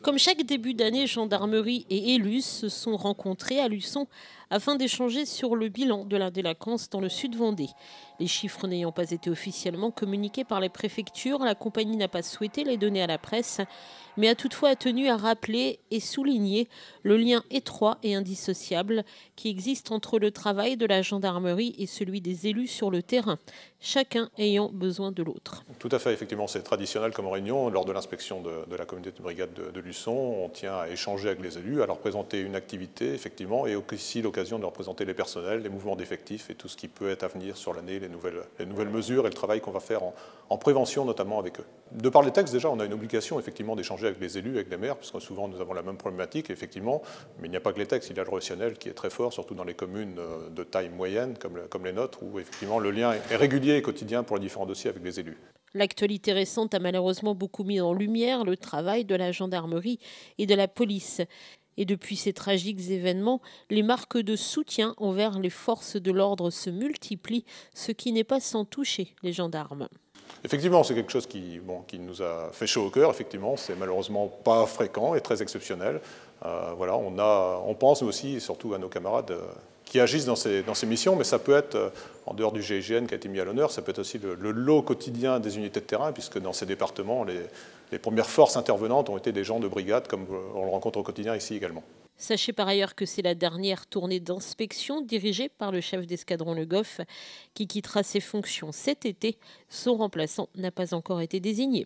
Comme chaque début d'année, gendarmerie et élus se sont rencontrés à Luçon afin d'échanger sur le bilan de la délinquance dans le sud Vendée. Les chiffres n'ayant pas été officiellement communiqués par les préfectures, la compagnie n'a pas souhaité les donner à la presse, mais a toutefois tenu à rappeler et souligner le lien étroit et indissociable qui existe entre le travail de la gendarmerie et celui des élus sur le terrain, chacun ayant besoin de l'autre. Tout à fait, effectivement, c'est traditionnel comme réunion. Lors de l'inspection de la communauté de brigade de Luçon, on tient à échanger avec les élus, à leur présenter une activité, effectivement, et aussi l'occasion de leur présenter les personnels, les mouvements d'effectifs et tout ce qui peut être à venir sur l'année, les nouvelles mesures et le travail qu'on va faire en prévention, notamment avec eux. De par les textes, déjà, on a une obligation, effectivement, d'échanger avec les élus, avec les maires, parce que souvent, nous avons la même problématique, effectivement, mais il n'y a pas que les textes, il y a le relationnel qui est très fort, surtout dans les communes de taille moyenne, comme les nôtres, où, effectivement, le lien est régulier et quotidien pour les différents dossiers avec les élus. L'actualité récente a malheureusement beaucoup mis en lumière le travail de la gendarmerie et de la police. Et depuis ces tragiques événements, les marques de soutien envers les forces de l'ordre se multiplient, ce qui n'est pas sans toucher les gendarmes. Effectivement, c'est quelque chose qui nous a fait chaud au cœur. Effectivement, c'est malheureusement pas fréquent et très exceptionnel. Voilà, on pense aussi, et surtout à nos camarades qui agissent dans ces missions, mais ça peut être, en dehors du GIGN qui a été mis à l'honneur, ça peut être aussi le lot quotidien des unités de terrain, puisque dans ces départements, les premières forces intervenantes ont été des gens de brigade, comme on le rencontre au quotidien ici également. Sachez par ailleurs que c'est la dernière tournée d'inspection dirigée par le chef d'escadron Le Goff qui quittera ses fonctions cet été. Son remplaçant n'a pas encore été désigné.